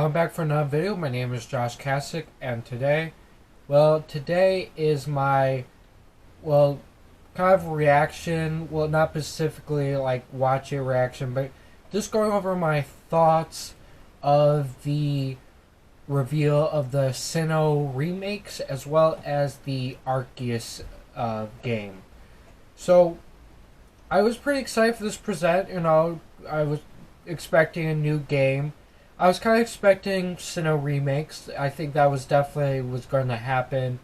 Welcome back for another video. My name is Josh Kasich, and today is my, kind of reaction, not specifically like watch a reaction, but just going over my thoughts of the reveal of the Sinnoh Remakes as well as the Arceus game. So, I was pretty excited for this present, I was expecting a new game. I was kind of expecting Sinnoh Remakes. I think that was definitely was going to happen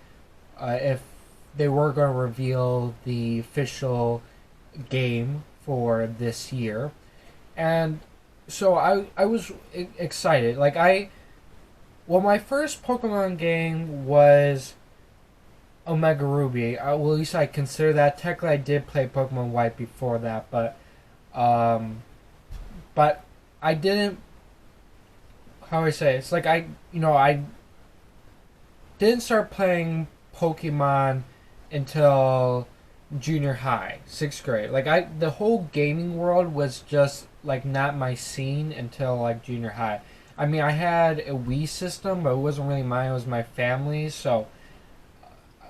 if they were going to reveal the official game for this year. And so I was excited. My first Pokemon game was Omega Ruby. At least I consider that. Technically, I did play Pokemon White before that, but I didn't. How do I say? It's like I didn't start playing Pokemon until junior high, 6th grade. The whole gaming world was just like not my scene until like junior high. I mean, I had a Wii system, but it wasn't really mine. It was my family's. So,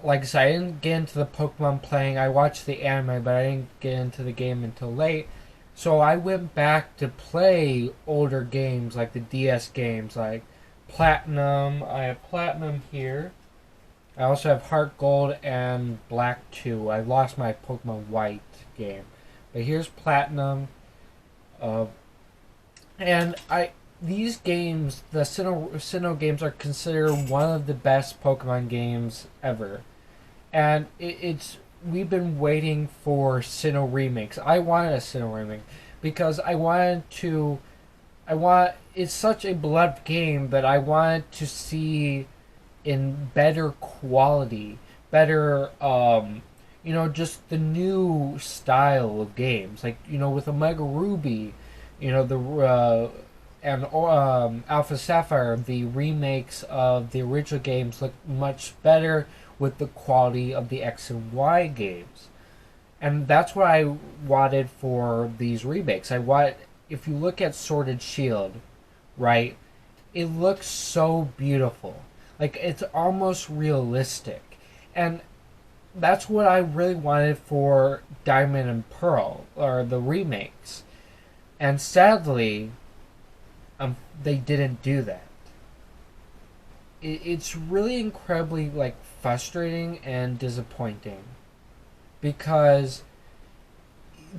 like I said, I didn't get into the Pokemon playing. I watched the anime, but I didn't get into the game until late. So I went back to play older games, like the DS games, like Platinum. I have Platinum here. I also have Heart Gold and Black 2. I lost my Pokemon White game. But here's Platinum. And these games, the Sinnoh games, are considered one of the best Pokemon games ever. And we've been waiting for Sinnoh Remakes. I wanted a Sinnoh remake because it's such a beloved game that I wanted to see in better quality, better, just the new style of games. With Omega Ruby, and Alpha Sapphire, the remakes of the original games look much better with the quality of the X and Y games. And that's what I wanted for these remakes. If you look at Sword and Shield, right, it looks so beautiful. It's almost realistic. And that's what I really wanted for Diamond and Pearl, or the remakes. And sadly, they didn't do that. It's really incredibly frustrating and disappointing, because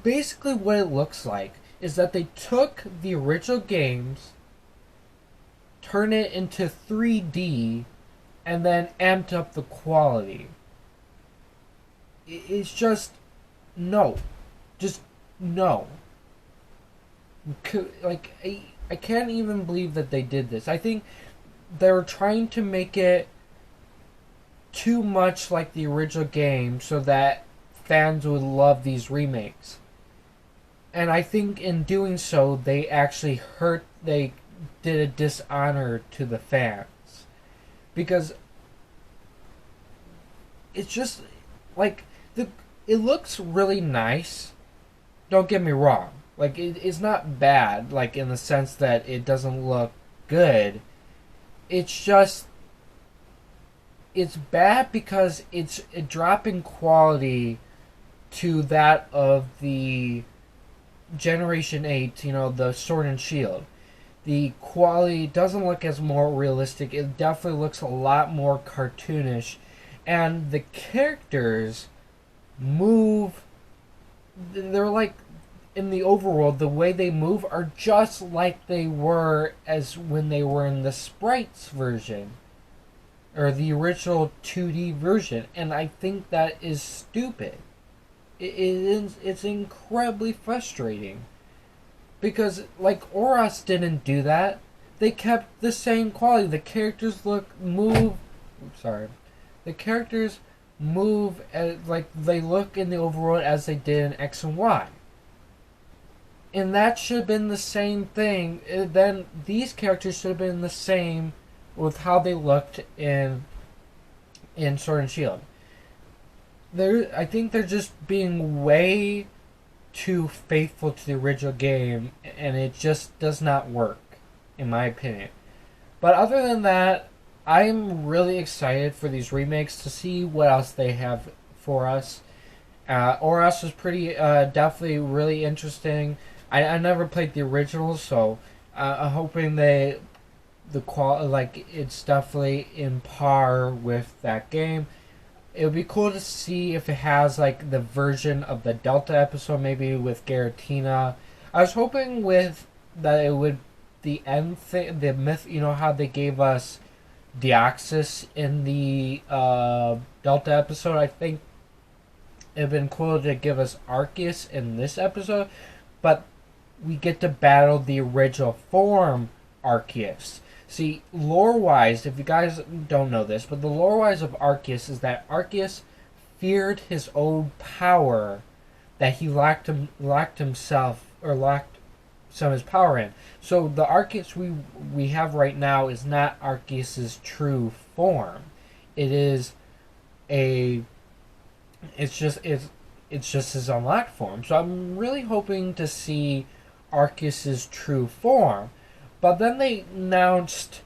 basically what it looks like is that they took the original games, turned it into 3D, and then amped up the quality. It's just no. I can't even believe that they did this. I think they're trying to make it too much like the original game so that fans would love these remakes. And I think in doing so, they did a dishonor to the fans. Because it's just, it looks really nice. Don't get me wrong. It's not bad, in the sense that it doesn't look good. It's just, it's bad because it's a drop in quality to that of the Generation 8, the Sword and Shield. The quality doesn't look as more realistic. It definitely looks a lot more cartoonish. And the characters move, they're in the overworld, the way they move are just like they were as when they were in the sprites version, or the original 2D version, and I think that is stupid. It's incredibly frustrating, because Oros didn't do that. They kept the same quality. The characters the characters move as, they look in the overworld as they did in X and Y. And that should have been the same thing. Then these characters should have been the same with how they looked in Sword and Shield. I think they're just being way too faithful to the original game, and it just does not work, in my opinion. But other than that, I'm really excited for these remakes to see what else they have for us. Oros was pretty, definitely really interesting. I never played the original, so I'm hoping the qual like it's definitely in par with that game. It would be cool to see if it has like the version of the Delta episode, maybe with Garatina. I was hoping with that it would the end thing, the myth. You know how they gave us Deoxys in the Delta episode. I think it'd been cool to give us Arceus in this episode, but we get to battle the original form Arceus. See, lore-wise, if you guys don't know this, but the lore-wise of Arceus is that Arceus feared his own power that he lacked himself, or lacked some of his power in. So the Arceus we have right now is not Arceus's true form. It is a it's just his unlocked form. So I'm really hoping to see Arceus's true form. But then they announced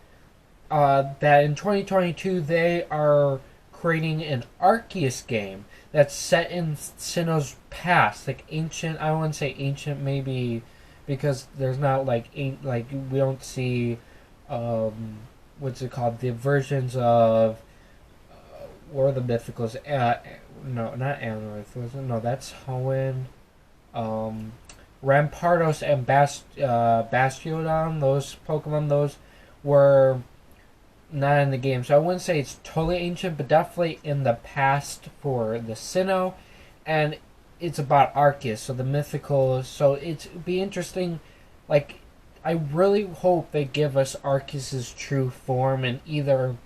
that in 2022 they are creating an Arceus game that's set in Sinnoh's past, like ancient. I wouldn't say ancient, maybe because there's not like we don't see what's it called, the versions of what are the mythicals? No, not Anorith. No, that's Hoenn. Rampardos and Bastiodon, those Pokemon, those were not in the game. So I wouldn't say it's totally ancient, but definitely in the past for the Sinnoh. And it's about Arceus, so the mythical. So it'd be interesting. Like, I really hope they give us Arceus's true form in either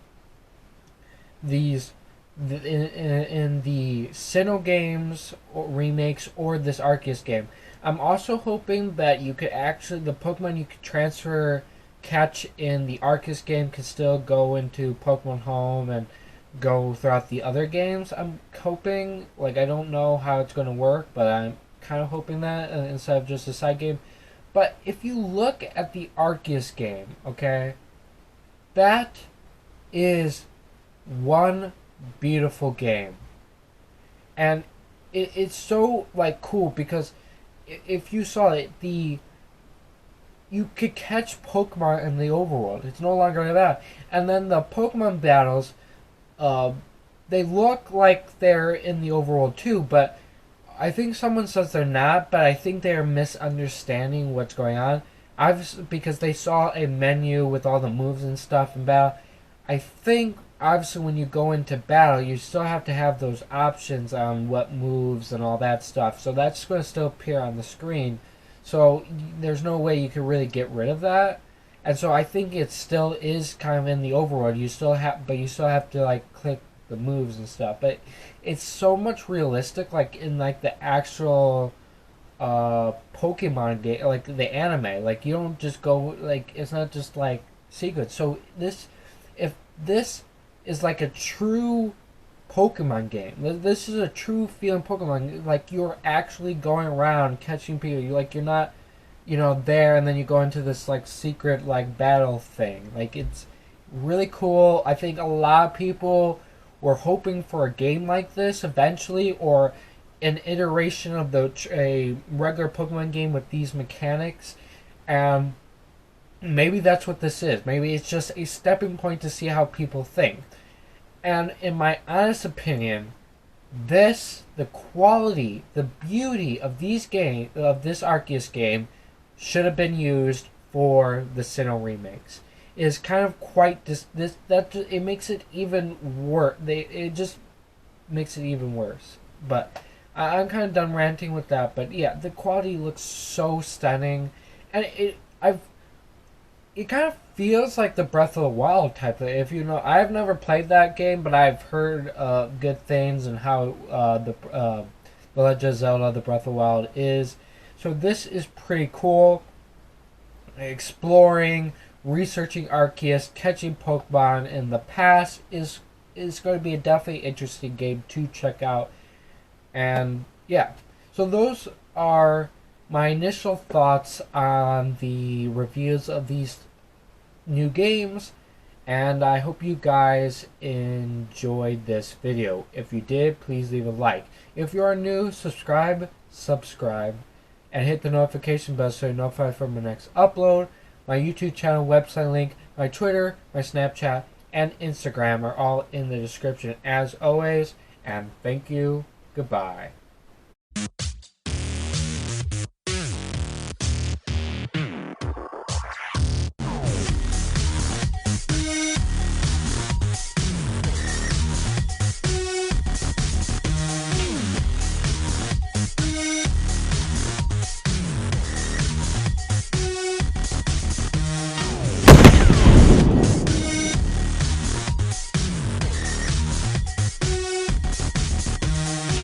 these in the Sinnoh games or remakes or this Arceus game. I'm also hoping that you could actually the Pokemon you could catch in the Arceus game could still go into Pokemon Home and go throughout the other games. I'm hoping, like, I don't know how it's going to work, but I'm kind of hoping that instead of just a side game. But if you look at the Arceus game, okay, that is one beautiful game, and it's so like cool because if you saw it, you could catch Pokemon in the overworld. It's no longer like that, and then the Pokemon battles, they look like they're in the overworld too, but I think someone says they're not, but I think they are misunderstanding what's going on. Because they saw a menu with all the moves and stuff in battle. I think obviously when you go into battle, you still have to have those options on what moves and all that stuff. So that's going to still appear on the screen. So there's no way you can really get rid of that. And so I think it still is kind of in the overworld. You still have to like click the moves and stuff. But it's so much realistic, like in like the actual Pokemon game, like the anime. Like you don't just go like it's not just like secret. So if this is like a true Pokemon game. This is a true feeling Pokemon. Like you're actually going around catching people. You're not, there and then you go into this like secret like battle thing. Like it's really cool. I think a lot of people were hoping for a game like this eventually, or an iteration of a regular Pokemon game with these mechanics, and maybe that's what this is. Maybe it's just a stepping point to see how people think. And in my honest opinion, the quality, the beauty of this Arceus game, should have been used for the Sinnoh remakes. It is kind of quite it makes it even worse. It just makes it even worse. But I'm kind of done ranting with that. But yeah, the quality looks so stunning, and it kind of feels like the Breath of the Wild type of. If you know, I've never played that game, but I've heard good things and how the Legend of Zelda: The Breath of the Wild is. So this is pretty cool. Exploring, researching Arceus, catching Pokemon in the past is going to be a definitely interesting game to check out. And yeah, so those are my initial thoughts on the reviews of these new games. And I hope you guys enjoyed this video. If you did, please leave a like. If you are new, subscribe, and hit the notification bell so you're notified for my next upload. My YouTube channel, website link, my Twitter, my Snapchat, and Instagram are all in the description as always. And thank you. Goodbye.